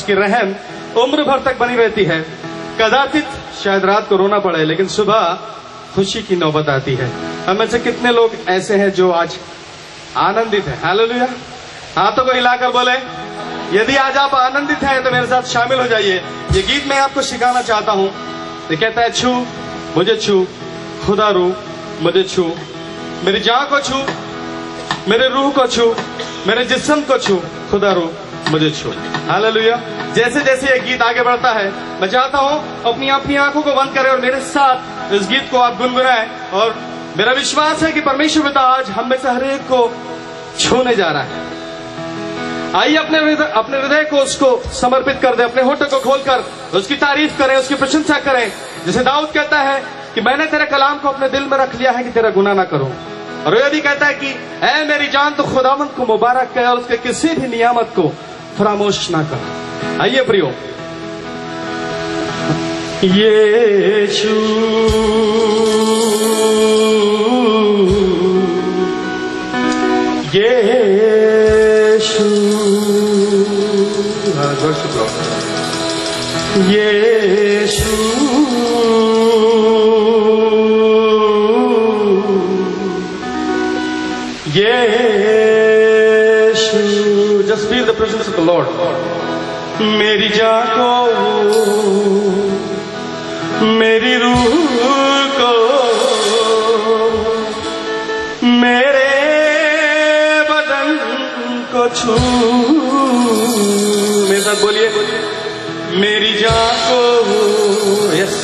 की रहम उम्र भर तक बनी रहती है। कदाचित शायद रात को रोना पड़े, लेकिन सुबह खुशी की नौबत आती है। हम में से कितने लोग ऐसे हैं जो आज आनंदित हैं? हालेलुया। हाथों को हिलाकर बोले, यदि आज आप आनंदित हैं तो मेरे साथ शामिल हो जाइए। ये गीत मैं आपको सिखाना चाहता हूं। ये कहता है, छू मुझे छू, खुदा रू मुझे छू, मेरी जान को छू, मेरे रूह को छू, मेरे जिस्म को छू, खुदा रू मुझे छू। हालेलुया। जैसे जैसे ये गीत आगे बढ़ता है, मैं चाहता हूं अपनी आंखों को बंद करें और मेरे साथ इस गीत को आप गुनगुनाएं। और मेरा विश्वास है कि परमेश्वर पिता आज हम में से हर एक को छूने जा रहा है। आइए अपने हृदय को उसको समर्पित कर दे, अपने होठों को खोलकर उसकी तारीफ करें, उसकी प्रशंसा करें। जैसे दाऊद कहता है कि मैंने तेरे कलाम को अपने दिल में रख लिया है कि तेरा गुनाह ना करूं। और ये भी कहता है कि ऐ मेरी जान तो खुदावंद को मुबारक कहे और उसके किसी भी नियामत को फरामोश ना कर। आइए प्रियो, यीशु यीशु यीशु यीशु। Just feel the presence of the Lord. मेरी जान को, मेरी रूह को, मेरे बदन को छू। मेरे साथ बोलिए, मेरी जान को, यस,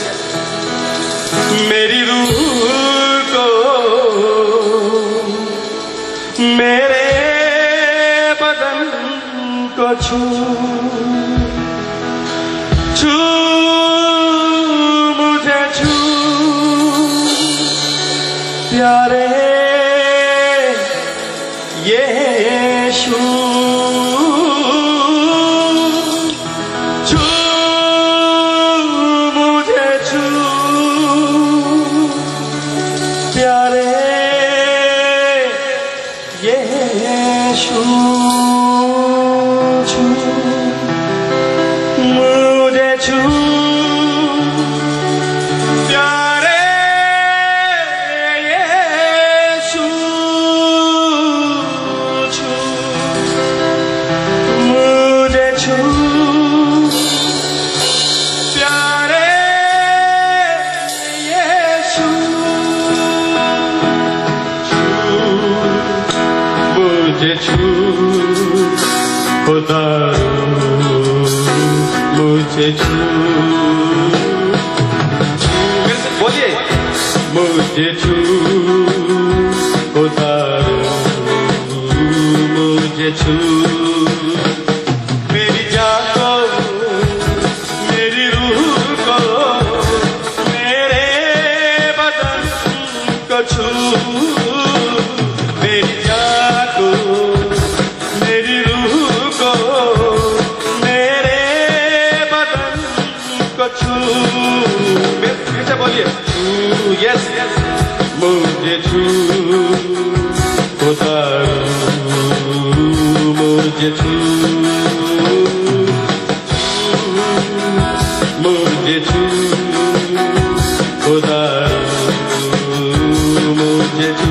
मेरी रूह को, मेरे बदन को छू, छू मुझे छू, प्यारे यीशु, छू मुझे छू, प्यारे यीशु, छू मुझे छू, प्यारे यीशु, छू मुझे छू, प्यारे यीशु, मुझे छू, खुदा मुझे छू, बोलिए, मुझे छू, खुदा मुझे छू, मेरी जान को, मेरी रूह को, मेरे बदन को छू, मेरी जान को, मेरी रूह को, मेरे बदन को छू। फिर से बोलिए, यस यस, मुझे छू, खुदा मुझे छू, मुझे छू, खुदा मुझे छू।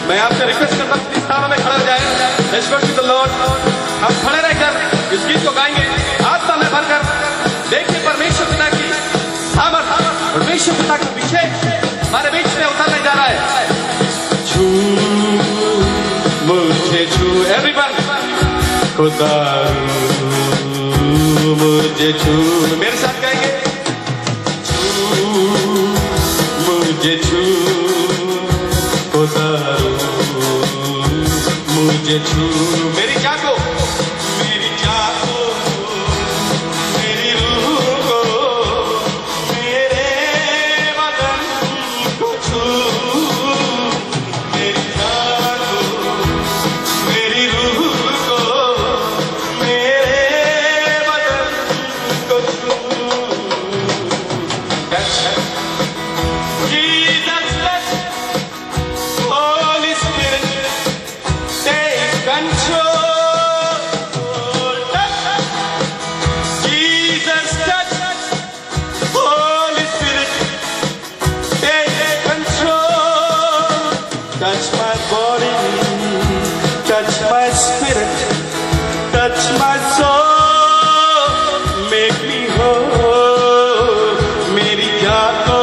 मैं आपसे रिक्वेस्ट करता हूँ इस स्थानों में खड़े हो जाए। Let's worship the Lord. हम खड़े रहकर इस गीत को गाएंगे आत्मा में भरकर। देखिए परमेश्वर पिता की सामर्थ, परमेश्वर पिता का विषय हमारे बीच में उतरने जा रहा है। छू मुझे छू, एवरीवन, खुदा मुझे छू। मेरे साथ गाएंगे, छू मुझे छू, खुदा मुझे छू, मेरी जान को, मेरी जान को, मेरी रूह को, मेरे बदन को छू, मेरी जान को, मेरी रूह को, मेरे बदन को छू, touch my spirit, touch my soul, make me whole. मेरी जान को,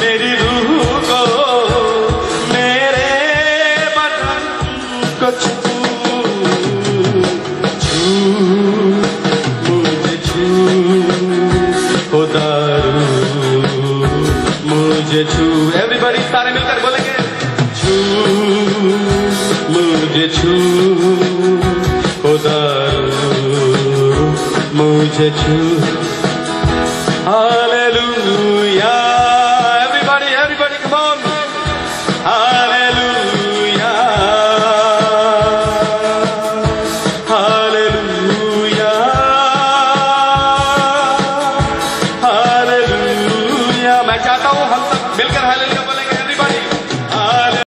मेरी रूह को, मेरे बदन को छू, मुझे छू, खुदा मुझे छू। एवरीबॉडी सारे मिलकर बोलेंगे, छू मुझे छू, खुदा मुझे छू। Hallelujah, everybody everybody come on, hallelujah, hallelujah, hallelujah. मैं चाहता हूं हम सब मिलकर हालेलुया